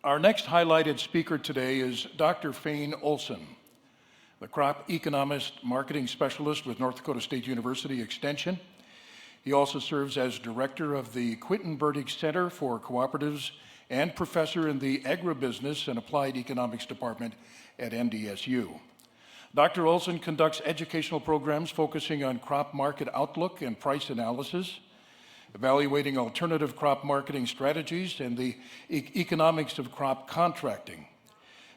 Our next highlighted speaker today is Dr. Frayne Olson, the crop economist marketing specialist with North Dakota State University Extension. He also serves as director of the Quinton Burdick Center for Cooperatives and professor in the Agribusiness and Applied Economics Department at NDSU. Dr. Olson conducts educational programs focusing on crop market outlook and price analysis, evaluating alternative crop marketing strategies, and the economics of crop contracting.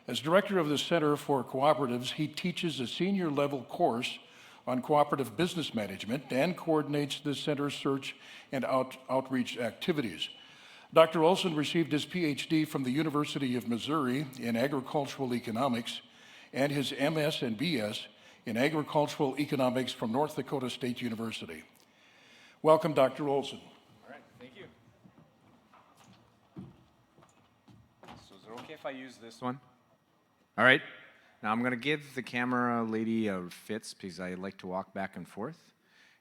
As director of the Center for Cooperatives, he teaches a senior level course on cooperative business management and coordinates the center's search and outreach activities. Dr. Olson received his PhD from the University of Missouri in agricultural economics and his MS and BS in agricultural economics from North Dakota State University. Welcome, Dr. Olson. All right, thank you. So is it okay if I use this one? All right. Now I'm going to give the camera lady a fits because I like to walk back and forth.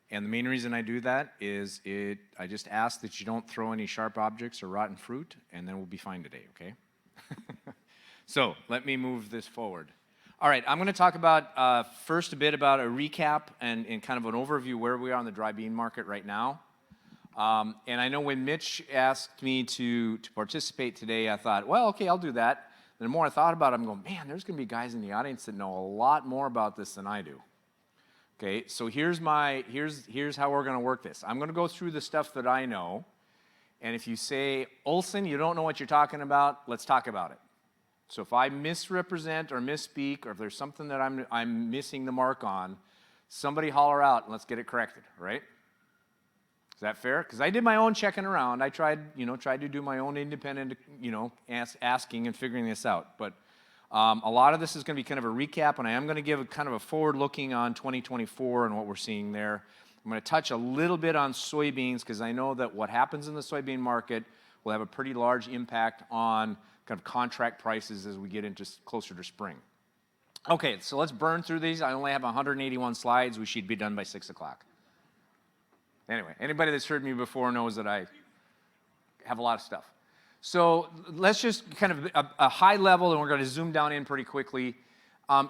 And the main reason I do that is I just ask that you don't throw any sharp objects or rotten fruit, and then we'll be fine today, okay? So let me move this forward. All right, I'm going to talk about first a bit about a recap and kind of an overview where we are on the dry bean market right now. And I know when Mitch asked me to participate today, I thought, well, okay, I'll do that. And the more I thought about it, I'm going, man, there's going to be guys in the audience that know a lot more about this than I do. Okay, so here's how we're going to work this. I'm going to go through the stuff that I know, and if you say, Olson, you don't know what you're talking about, let's talk about it. So if I misrepresent or misspeak, or if there's something that I'm missing the mark on, somebody holler out and let's get it corrected, right? Is that fair? Because I did my own checking around. I tried to do my own independent, asking and figuring this out. But a lot of this is going to be kind of a recap, and I am going to give kind of a forward-looking on 2024 and what we're seeing there. I'm going to touch a little bit on soybeans because I know that what happens in the soybean market will have a pretty large impact on kind of contract prices as we get into closer to spring. Okay, so let's burn through these. I only have 181 slides. We should be done by 6 o'clock. Anyway, anybody that's heard me before knows that I have a lot of stuff. So let's just kind of a high level, and we're going to zoom down in pretty quickly.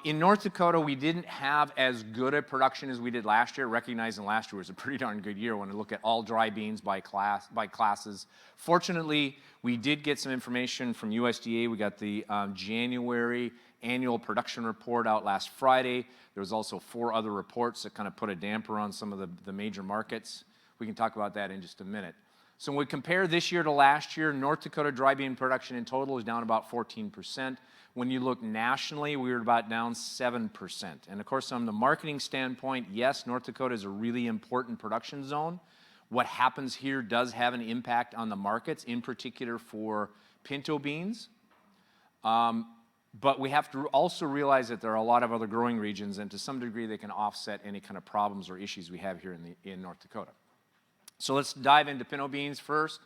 In North Dakota, we didn't have as good a production as we did last year, recognizing last year was a pretty darn good year when we look at all dry beans by classes. Fortunately, we did get some information from USDA. We got the January annual production report out last Friday. There was also 4 other reports that kind of put a damper on some of the major markets. We can talk about that in just a minute. So when we compare this year to last year, North Dakota dry bean production in total is down about 14%. When you look nationally, we were about down 7%. And of course, from the marketing standpoint, yes, North Dakota is a really important production zone. What happens here does have an impact on the markets, in particular for pinto beans. But we have to also realize that there are a lot of other growing regions, and to some degree, they can offset any kind of problems or issues we have here in North Dakota. So let's dive into pinto beans first.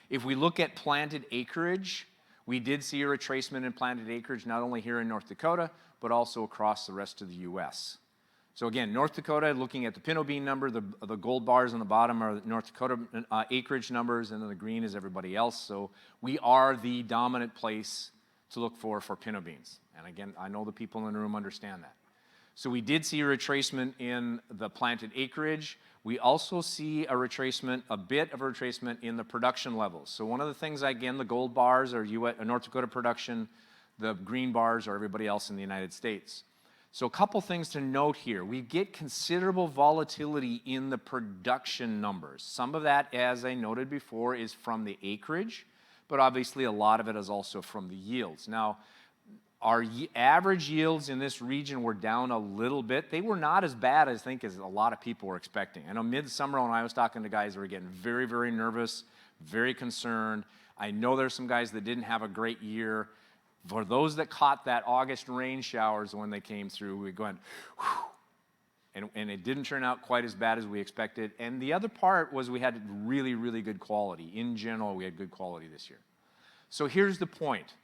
If we look at planted acreage, we did see a retracement in planted acreage, not only here in North Dakota, but also across the rest of the U.S. So again, North Dakota, looking at the pinto bean number, the gold bars on the bottom are North Dakota acreage numbers, and then the green is everybody else. So we are the dominant place to look for pinto beans. And again, I know the people in the room understand that. So we did see a retracement in the planted acreage. We also see a bit of a retracement in the production levels. So one of the things, again, the gold bars are North Dakota production, the green bars are everybody else in the United States. So a couple things to note here. We get considerable volatility in the production numbers. Some of that, as I noted before, is from the acreage, but obviously a lot of it is also from the yields. Now, our average yields in this region were down a little bit. They were not as bad, I think, as a lot of people were expecting. I know midsummer when I was talking to guys that were getting very, very nervous, very concerned. I know there's some guys that didn't have a great year. For those that caught that August rain showers when they came through, we went, whew, and it didn't turn out quite as bad as we expected. And the other part was we had really, really good quality. In general, we had good quality this year. So here's the point.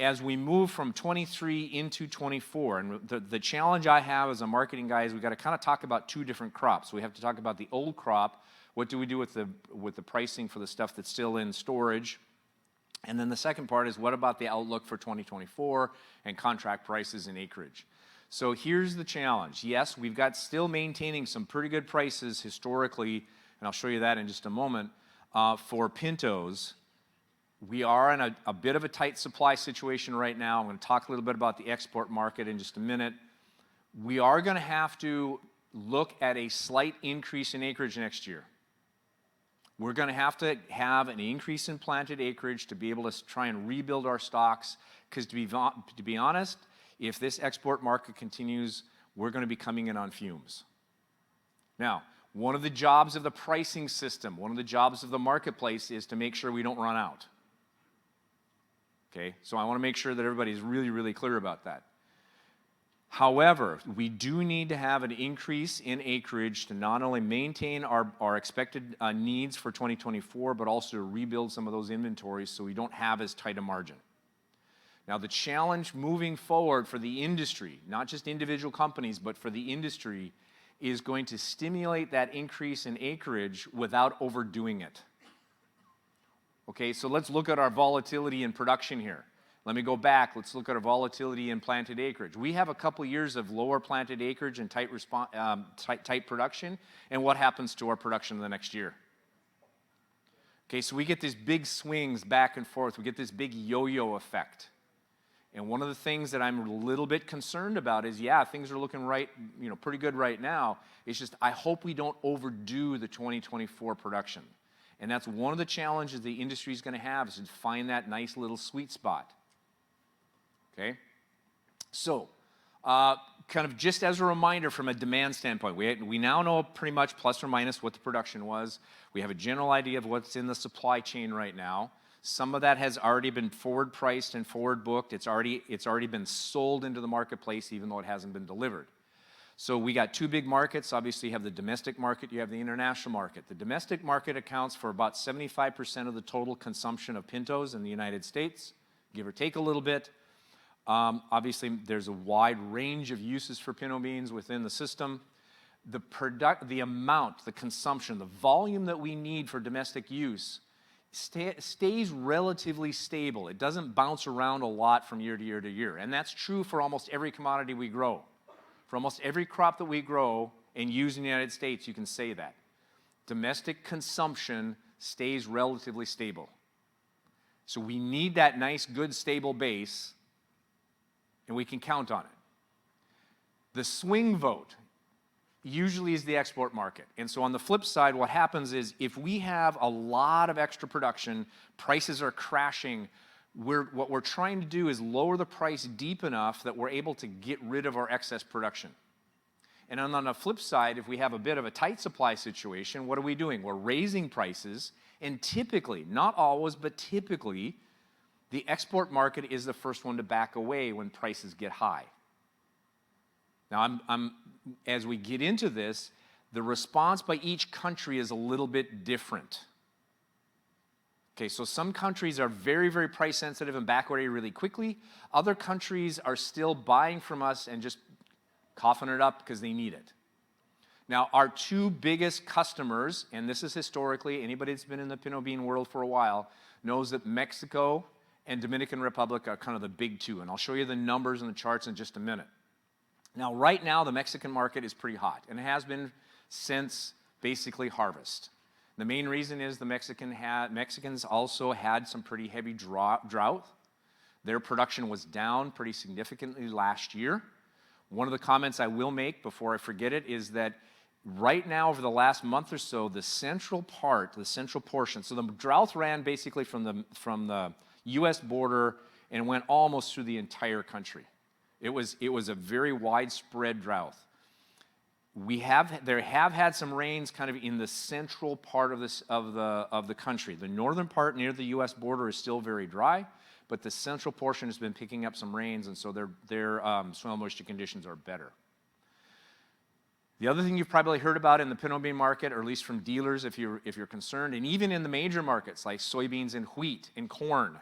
As we move from 23 into 24, and the challenge I have as a marketing guy is we've got to kind of talk about 2 different crops. We have to talk about the old crop. What do we do with the pricing for the stuff that's still in storage? And then the second part is, what about the outlook for 2024 and contract prices and acreage? So here's the challenge. Yes, we've got still maintaining some pretty good prices historically, and I'll show you that in just a moment, for pintos. We are in a bit of a tight supply situation right now. I'm going to talk a little bit about the export market in just a minute. We are going to have to look at a slight increase in acreage next year. We're going to have an increase in planted acreage to be able to try and rebuild our stocks, because to be honest, if this export market continues, we're going to be coming in on fumes. Now, one of the jobs of the pricing system, one of the jobs of the marketplace is to make sure we don't run out. Okay, so I want to make sure that everybody's really, really clear about that. However, we do need to have an increase in acreage to not only maintain our expected needs for 2024, but also to rebuild some of those inventories so we don't have as tight a margin. Now, the challenge moving forward for the industry, not just individual companies, but for the industry, is going to stimulate that increase in acreage without overdoing it. Okay, so let's look at our volatility in production here. Let me go back. Let's look at our volatility in planted acreage. We have a couple years of lower planted acreage and tight production, and what happens to our production the next year? Okay, so we get these big swings back and forth. We get this big yo-yo effect. And one of the things that I'm a little bit concerned about is, yeah, things are looking right, pretty good right now. It's just I hope we don't overdo the 2024 production. And that's one of the challenges the industry is going to have, is to find that nice little sweet spot. Okay? So, kind of just as a reminder from a demand standpoint, we now know pretty much plus or minus what the production was. We have a general idea of what's in the supply chain right now. Some of that has already been forward priced and forward booked. It's already been sold into the marketplace, even though it hasn't been delivered. So we got two big markets. Obviously, you have the domestic market, you have the international market. The domestic market accounts for about 75% of the total consumption of pintos in the United States, give or take a little bit. Obviously, there's a wide range of uses for pinto beans within the system. The amount, the consumption, the volume that we need for domestic use stays relatively stable. It doesn't bounce around a lot from year to year to year. And that's true for almost every commodity we grow. For almost every crop that we grow and use in the United States, you can say that. Domestic consumption stays relatively stable. So we need that nice, good, stable base, and we can count on it. The swing vote usually is the export market. And so on the flip side, what happens is if we have a lot of extra production, prices are crashing, what we're trying to do is lower the price deep enough that we're able to get rid of our excess production. And on the flip side, if we have a bit of a tight supply situation, what are we doing? We're raising prices, and typically, not always, but typically, the export market is the first one to back away when prices get high. Now, as we get into this, the response by each country is a little bit different. Okay, so some countries are very, very price sensitive and back away really quickly. Other countries are still buying from us and just coughing it up because they need it. Now, our two biggest customers, and this is historically, anybody that's been in the pinto bean world for a while knows that Mexico and Dominican Republic are kind of the big two, and I'll show you the numbers and the charts in just a minute. Now, right now, the Mexican market is pretty hot, and it has been since basically harvest. The main reason is the Mexicans also had some pretty heavy drought. Their production was down pretty significantly last year. One of the comments I will make before I forget it is that right now, over the last month or so, the central portion, so the drought ran basically from the U.S. border and went almost through the entire country. It was a very widespread drought. There have had some rains kind of in the central part of the country. The northern part near the U.S. border is still very dry, but the central portion has been picking up some rains, and so their soil moisture conditions are better. The other thing you've probably heard about in the pinto bean market, or at least from dealers if you're concerned, and even in the major markets like soybeans and wheat and corn,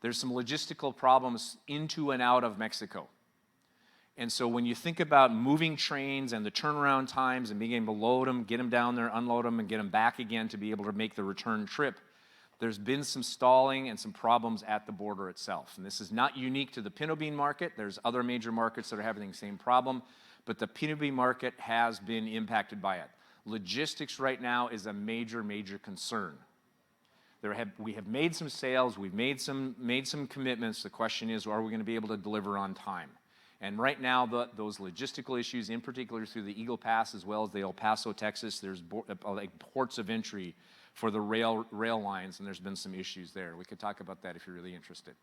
there's some logistical problems into and out of Mexico. And so when you think about moving trains and the turnaround times and being able to load them, get them down there, unload them, and get them back again to be able to make the return trip, there's been some stalling and some problems at the border itself. And this is not unique to the pinto bean market. There's other major markets that are having the same problem, but the pinto bean market has been impacted by it. Logistics right now is a major, major concern. We have made some sales, we've made some commitments. The question is, are we going to be able to deliver on time? And right now, those logistical issues, in particular through the Eagle Pass as well as the El Paso, Texas, there's like ports of entry for the rail lines, and there's been some issues there. We could talk about that if you're really interested.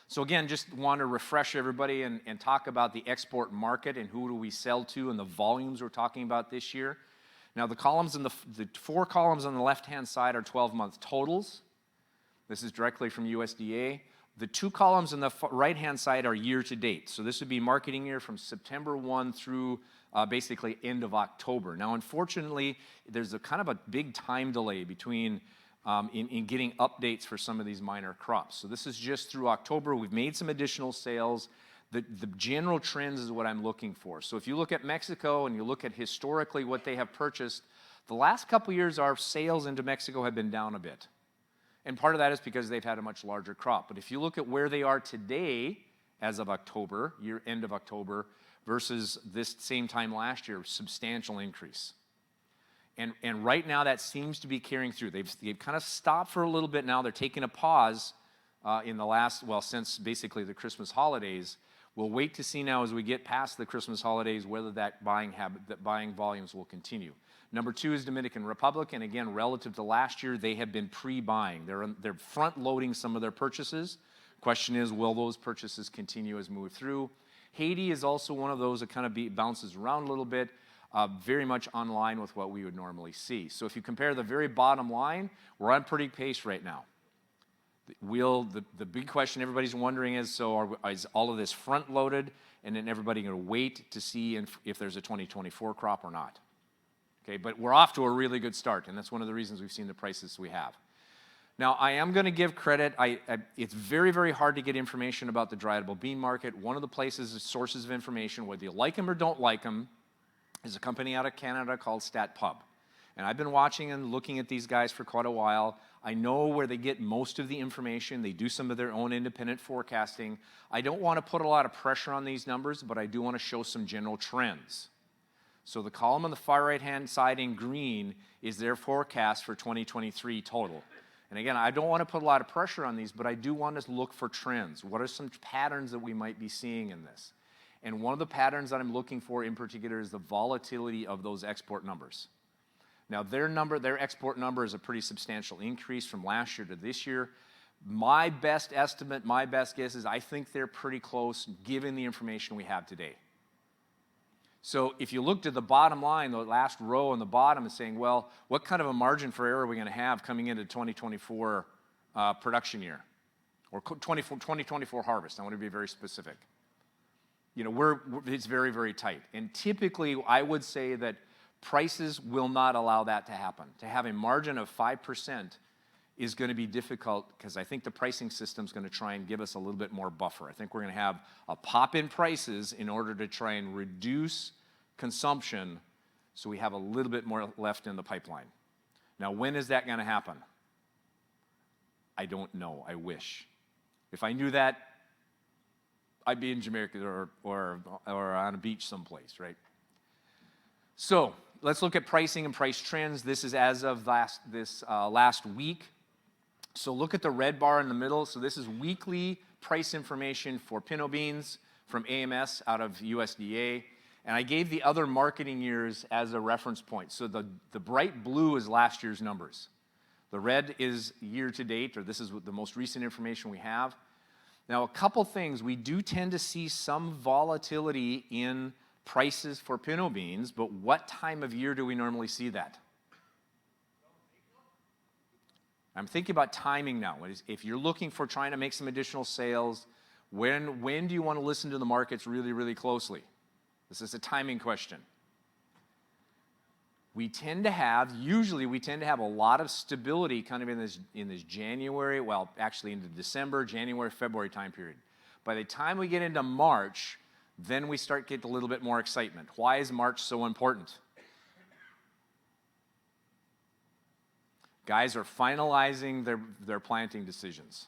So again, just want to refresh everybody and talk about the export market and who do we sell to and the volumes we're talking about this year. Now the columns in the 4 columns on the left-hand side are 12-month totals. This is directly from USDA. The 2 columns on the right-hand side are year-to-date. So this would be marketing year from September 1 through basically end of October. Now, unfortunately, there's a kind of a big time delay between in getting updates for some of these minor crops. So this is just through October. We've made some additional sales. The general trends is what I'm looking for. So if you look at Mexico and you look at historically what they have purchased, the last couple years our sales into Mexico have been down a bit. And part of that is because they've had a much larger crop. But if you look at where they are today, as of October, end of October, versus this same time last year, substantial increase. And right now that seems to be carrying through. They've kind of stopped for a little bit now. They're taking a pause in the last, well, since basically the Christmas holidays. We'll wait to see now as we get past the Christmas holidays whether that buying volumes will continue. Number 2 is Dominican Republic, and again, relative to last year, they have been pre-buying. They're front-loading some of their purchases. Question is, will those purchases continue as we move through? Haiti is also one of those that kind of bounces around a little bit, very much on line with what we would normally see. So if you compare the very bottom line, we're on pretty pace right now. The big question everybody's wondering is, so is all of this front-loaded, and then everybody going to wait to see if there's a 2024 crop or not? Okay, but we're off to a really good start, and that's one of the reasons we've seen the prices we have. Now, I am going to give credit. It's very, very hard to get information about the dry edible bean market. One of the sources of information, whether you like them or don't like them, is a company out of Canada called StatPub. And I've been watching and looking at these guys for quite a while. I know where they get most of the information. They do some of their own independent forecasting. I don't want to put a lot of pressure on these numbers, but I do want to show some general trends. So the column on the far right-hand side in green is their forecast for 2023 total. And again, I don't want to put a lot of pressure on these, but I do want to look for trends. What are some patterns that we might be seeing in this? And one of the patterns that I'm looking for in particular is the volatility of those export numbers. Now, their export number is a pretty substantial increase from last year to this year. My best estimate, my best guess is I think they're pretty close given the information we have today. So if you looked at the bottom line, the last row on the bottom is saying, well, what kind of a margin for error are we going to have coming into 2024 production year? Or 2024 harvest. I want to be very specific. You know, it's very, very tight. And typically, I would say that prices will not allow that to happen. To have a margin of 5% is going to be difficult because I think the pricing system is going to try and give us a little bit more buffer. I think we're going to have a pop in prices in order to try and reduce consumption so we have a little bit more left in the pipeline. Now, when is that going to happen? I don't know. I wish. If I knew that, I'd be in Jamaica or on a beach someplace, right? So let's look at pricing and price trends. This is as of last week. So look at the red bar in the middle. So this is weekly price information for pinto beans from AMS out of USDA. And I gave the other marketing years as a reference point. So the bright blue is last year's numbers. The red is year to date, or this is the most recent information we have. Now, a couple things. We do tend to see some volatility in prices for pinto beans, but what time of year do we normally see that? I'm thinking about timing now. If you're looking for trying to make some additional sales, when do you want to listen to the markets really, really closely? This is a timing question. Usually we tend to have a lot of stability kind of in this January, well, actually into December, January, February time period. By the time we get into March, then we start getting a little bit more excitement. Why is March so important? Guys are finalizing their planting decisions.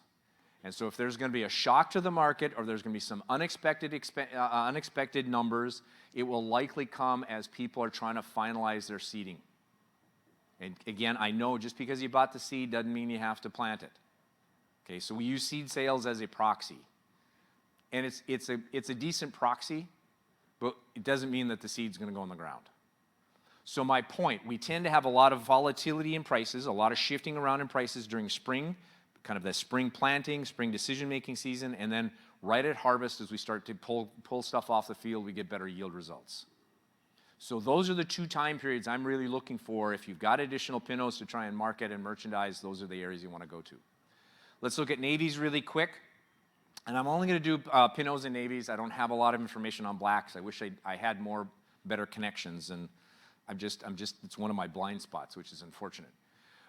And so if there's going to be a shock to the market or there's going to be some unexpected numbers, it will likely come as people are trying to finalize their seeding. And again, I know just because you bought the seed doesn't mean you have to plant it. Okay, so we use seed sales as a proxy. And it's a decent proxy, but it doesn't mean that the seed's going to go in the ground. So my point, we tend to have a lot of volatility in prices, a lot of shifting around in prices during spring, kind of the spring planting, spring decision-making season, and then right at harvest as we start to pull stuff off the field, we get better yield results. So those are the two time periods I'm really looking for. If you've got additional pinos to try and market and merchandise, those are the areas you want to go to. Let's look at navies really quick. And I'm only going to do pinos and navies. I don't have a lot of information on blacks. I wish I had better connections, and it's one of my blind spots, which is unfortunate.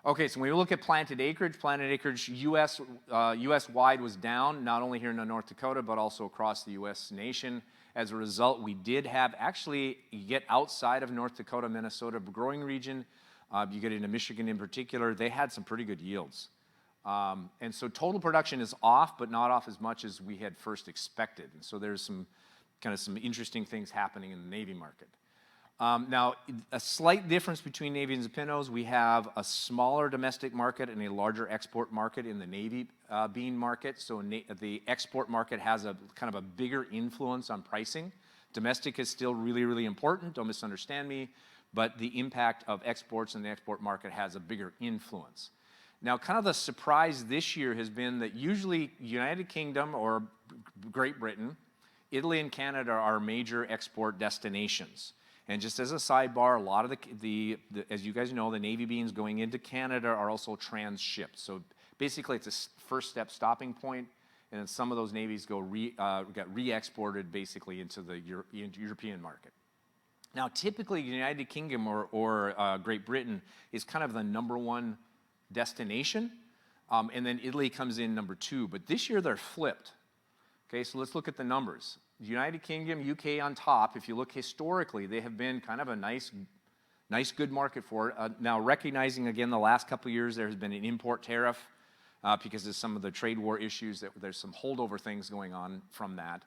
Okay, so when we look at planted acreage US-wide was down, not only here in North Dakota, but also across the US nation. As a result, we did have, actually, you get outside of North Dakota, Minnesota growing region, you get into Michigan in particular, they had some pretty good yields. And so total production is off, but not off as much as we had first expected. And so there's some interesting things happening in the Navy market. Now, a slight difference between navies and pinos, we have a smaller domestic market and a larger export market in the Navy bean market. So the export market has a kind of a bigger influence on pricing. Domestic is still really, really important, don't misunderstand me, but the impact of exports in the export market has a bigger influence. Now, kind of the surprise this year has been that usually United Kingdom or Great Britain, Italy and Canada are major export destinations. And just as a sidebar, a lot of as you guys know, the Navy beans going into Canada are also transshipped. So basically, it's a first step stopping point, and then some of those navies get re-exported basically into the European market. Now, typically, the United Kingdom or Great Britain is kind of the #1 destination, and then Italy comes in #2. But this year, they're flipped. Okay, so let's look at the numbers. United Kingdom, UK on top. If you look historically, they have been kind of a nice good market for it. Now, recognizing again the last couple of years there has been an import tariff because of some of the trade war issues. There's some holdover things going on from that.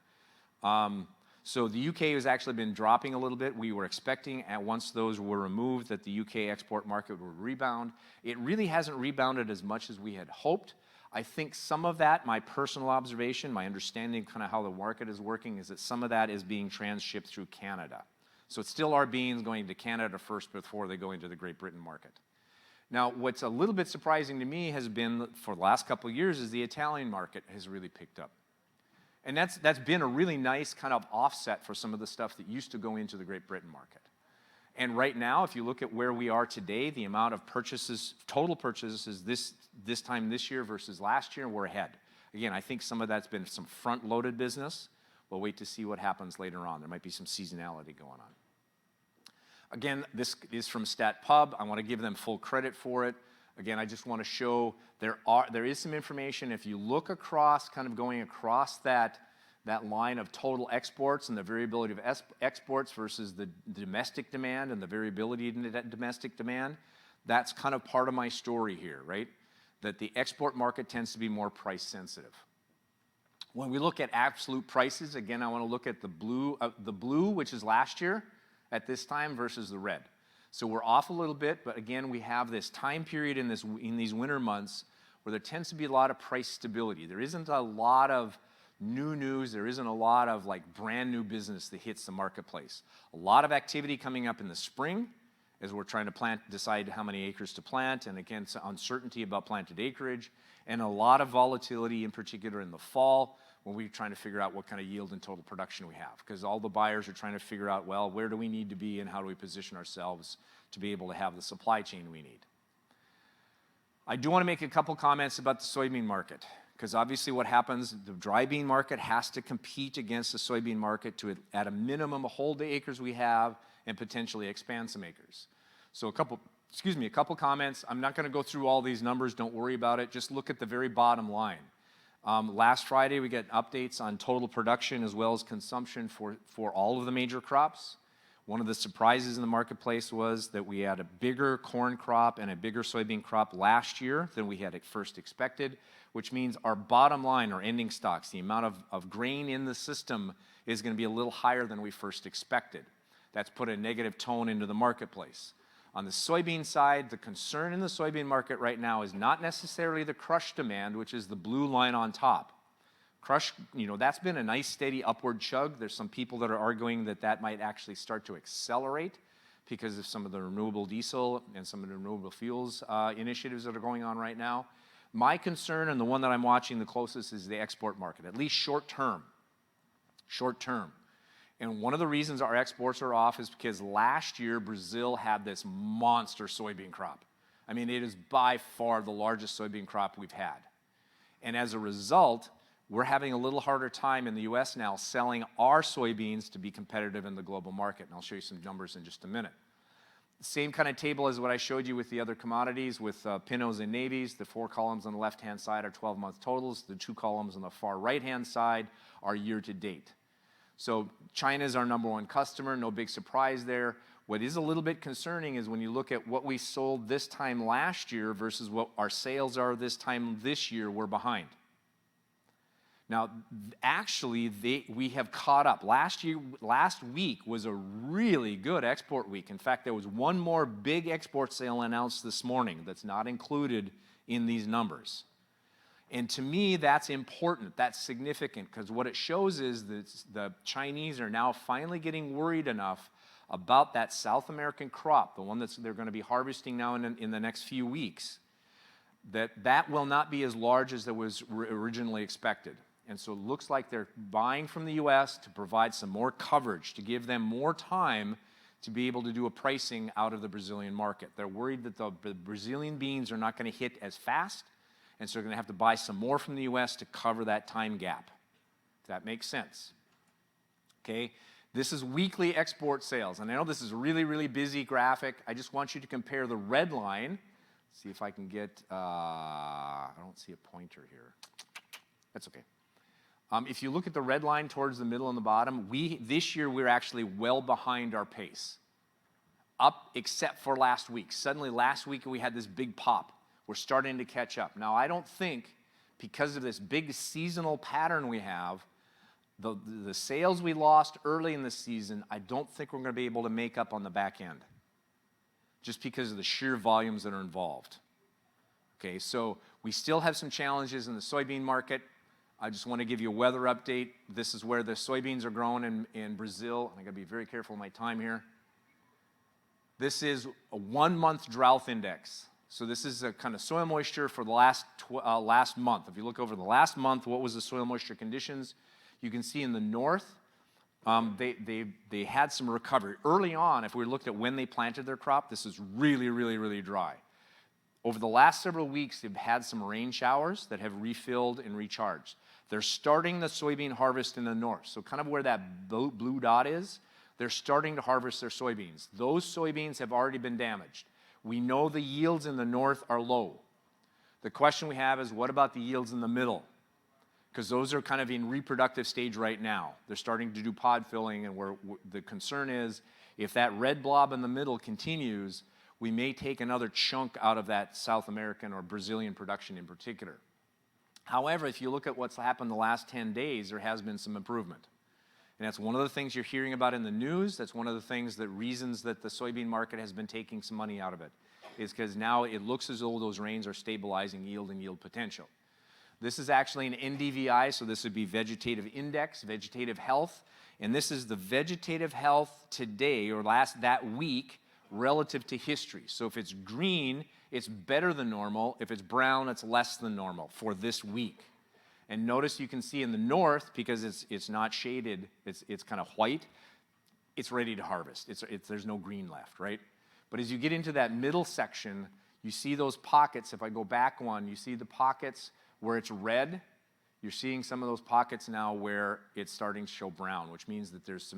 So the UK has actually been dropping a little bit. We were expecting once those were removed that the UK export market would rebound. It really hasn't rebounded as much as we had hoped. I think some of that, my personal observation, my understanding kind of how the market is working, is that some of that is being transshipped through Canada. So it's still our beans going to Canada first before they go into the Great Britain market. Now, what's a little bit surprising to me has been, for the last couple of years, is the Italian market has really picked up. And that's been a really nice kind of offset for some of the stuff that used to go into the Great Britain market. And right now, if you look at where we are today, the amount of purchases, total purchases this time this year versus last year, we're ahead. Again, I think some of that's been some front-loaded business. We'll wait to see what happens later on. There might be some seasonality going on. Again, this is from StatPub. I want to give them full credit for it. Again, I just want to show there is some information. If you look across, kind of going across that line of total exports and the variability of exports versus the domestic demand and the variability in that domestic demand, that's kind of part of my story here, right? That the export market tends to be more price sensitive. When we look at absolute prices, again, I want to look at the blue, which is last year at this time, versus the red. So we're off a little bit, but again, we have this time period in these winter months where there tends to be a lot of price stability. There isn't a lot of new news. There isn't a lot of like brand new business that hits the marketplace. A lot of activity coming up in the spring as we're trying to decide how many acres to plant, and again, uncertainty about planted acreage, and a lot of volatility in particular in the fall when we're trying to figure out what kind of yield and total production we have, because all the buyers are trying to figure out, well, where do we need to be and how do we position ourselves to be able to have the supply chain we need. I do want to make a couple comments about the soybean market, because obviously what happens, the dry bean market has to compete against the soybean market to, at a minimum, hold the acres we have and potentially expand some acres. So a couple comments. I'm not going to go through all these numbers. Don't worry about it. Just look at the very bottom line. Last Friday, we got updates on total production as well as consumption for all of the major crops. One of the surprises in the marketplace was that we had a bigger corn crop and a bigger soybean crop last year than we had at first expected, which means our bottom line, our ending stocks, the amount of grain in the system is going to be a little higher than we first expected. That's put a negative tone into the marketplace. On the soybean side, the concern in the soybean market right now is not necessarily the crush demand, which is the blue line on top. Crush, that's been a nice steady upward chug. There's some people that are arguing that that might actually start to accelerate because of some of the renewable diesel and some of the renewable fuels initiatives that are going on right now. My concern, and the one that I'm watching the closest, is the export market, at least short term. Short term. And one of the reasons our exports are off is because last year Brazil had this monster soybean crop. I mean, it is by far the largest soybean crop we've had. And as a result, we're having a little harder time in the US now selling our soybeans to be competitive in the global market. And I'll show you some numbers in just a minute. The same kind of table as what I showed you with the other commodities, with pinos and navies. The 4 columns on the left-hand side are 12-month totals. The 2 columns on the far right-hand side are year-to-date. So China is our #1 customer, no big surprise there. What is a little bit concerning is when you look at what we sold this time last year versus what our sales are this time this year, we're behind. Now, actually, we have caught up. Last week was a really good export week. In fact, there was one more big export sale announced this morning that's not included in these numbers. And to me, that's important, that's significant, because what it shows is that the Chinese are now finally getting worried enough about that South American crop, the one they're going to be harvesting now in the next few weeks, that will not be as large as that was originally expected. And so it looks like they're buying from the US to provide some more coverage, to give them more time to be able to do a pricing out of the Brazilian market. They're worried that the Brazilian beans are not going to hit as fast, and so they're going to have to buy some more from the US to cover that time gap. If that makes sense. Okay, this is weekly export sales. And I know this is a really, really busy graphic. I just want you to compare the red line. See if I can get, I don't see a pointer here. That's okay. If you look at the red line towards the middle and the bottom, this year we're actually well behind our pace. Up except for last week. Suddenly last week we had this big pop. We're starting to catch up. Now I don't think, because of this big seasonal pattern we have, the sales we lost early in the season, I don't think we're going to be able to make up on the back end. Just because of the sheer volumes that are involved. Okay, so we still have some challenges in the soybean market. I just want to give you a weather update. This is where the soybeans are grown in Brazil. I got to be very careful with my time here. This is a 1-month drought index. So this is a kind of soil moisture for the last month. If you look over the last month, what was the soil moisture conditions? You can see in the north, they had some recovery. Early on, if we looked at when they planted their crop, this is really, really, really dry. Over the last several weeks, they've had some rain showers that have refilled and recharged. They're starting the soybean harvest in the north. So kind of where that blue dot is, they're starting to harvest their soybeans. Those soybeans have already been damaged. We know the yields in the north are low. The question we have is, what about the yields in the middle? Because those are kind of in reproductive stage right now. They're starting to do pod filling, and the concern is, if that red blob in the middle continues, we may take another chunk out of that South American or Brazilian production in particular. However, if you look at what's happened the last 10 days, there has been some improvement. And that's one of the things you're hearing about in the news. That's one of the reasons that the soybean market has been taking some money out of it, is because now it looks as though those rains are stabilizing yield and yield potential. This is actually an NDVI, so this would be vegetative index, vegetative health. And this is the vegetative health today, or that week, relative to history. So if it's green, it's better than normal. If it's brown, it's less than normal for this week. And notice you can see in the north, because it's not shaded, it's kind of white, it's ready to harvest. There's no green left, right? But as you get into that middle section, you see those pockets. If I go back one, you see the pockets where it's red. You're seeing some of those pockets now where it's starting to show brown, which means that there's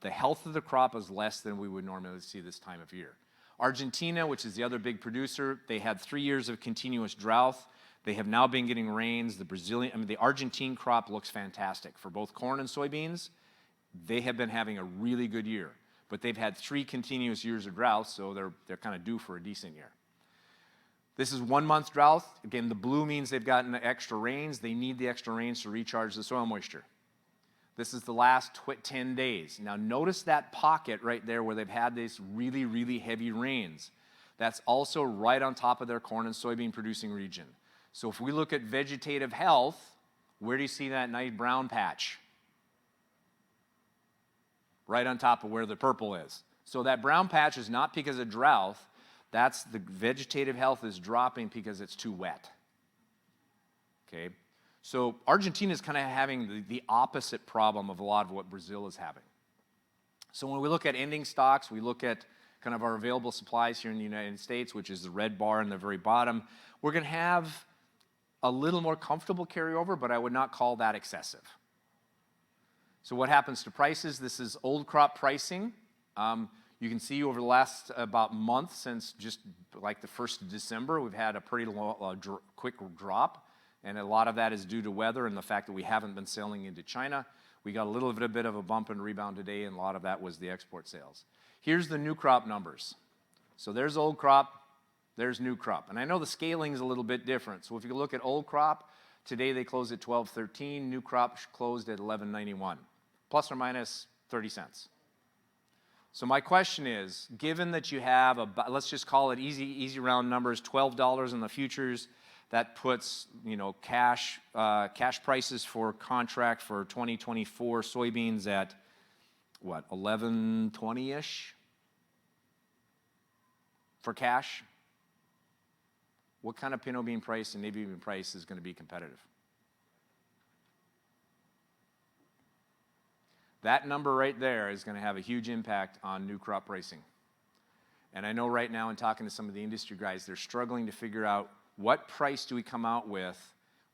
the health of the crop is less than we would normally see this time of year. Argentina, which is the other big producer, they had 3 years of continuous drought. They have now been getting rains. The Argentine crop looks fantastic for both corn and soybeans. They have been having a really good year. but they've had 3 continuous years of drought, so they're kind of due for a decent year. This is 1 month drought. Again, the blue means they've gotten the extra rains. They need the extra rains to recharge the soil moisture. This is the last 10 days. Now notice that pocket right there where they've had these really, really heavy rains. That's also right on top of their corn and soybean producing region. So if we look at vegetative health, where do you see that nice brown patch? Right on top of where the purple is. So that brown patch is not because of drought. That's the vegetative health is dropping because it's too wet. Okay? So Argentina is kind of having the opposite problem of a lot of what Brazil is having. So when we look at ending stocks, we look at kind of our available supplies here in the United States, which is the red bar in the very bottom. We're going to have a little more comfortable carryover, but I would not call that excessive. So what happens to prices? This is old crop pricing. You can see over the last about month, since just like the 1st of December, we've had a pretty quick drop. And a lot of that is due to weather and the fact that we haven't been selling into China. We got a little bit of a bump and rebound today, and a lot of that was the export sales. Here's the new crop numbers. So there's old crop, there's new crop. And I know the scaling is a little bit different. So if you look at old crop, today they closed at 12.13. New crop closed at 11.91, plus or minus 30 cents. So my question is, given that you have, let's just call it easy round numbers, $12 in the futures, that puts, cash prices for contract for 2024 soybeans at, what, 11.20-ish for cash? What kind of pinto bean price and navy bean price is going to be competitive? That number right there is going to have a huge impact on new crop pricing. And I know right now in talking to some of the industry guys, they're struggling to figure out what price do we come out with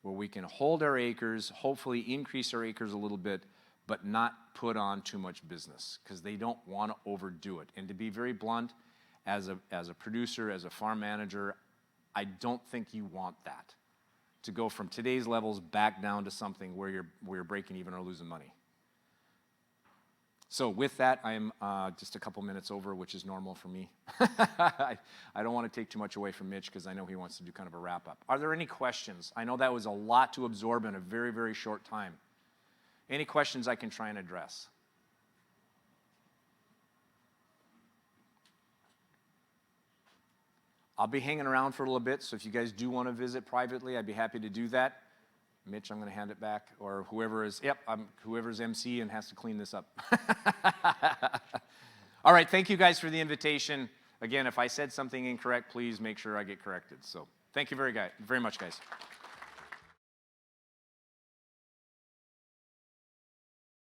where we can hold our acres, hopefully increase our acres a little bit, but not put on too much business because they don't want to overdo it. And to be very blunt, as a producer, as a farm manager, I don't think you want that, to go from today's levels back down to something where you're breaking even or losing money. So with that, I'm just a couple minutes over, which is normal for me. I don't want to take too much away from Mitch because I know he wants to do kind of a wrap-up. Are there any questions? I know that was a lot to absorb in a very, very short time. Any questions I can try and address? I'll be hanging around for a little bit, so if you guys do want to visit privately, I'd be happy to do that. Mitch, I'm going to hand it back, or whoever's MC and has to clean this up. All right, thank you guys for the invitation. Again, if I said something incorrect, please make sure I get corrected. So thank you very much, guys.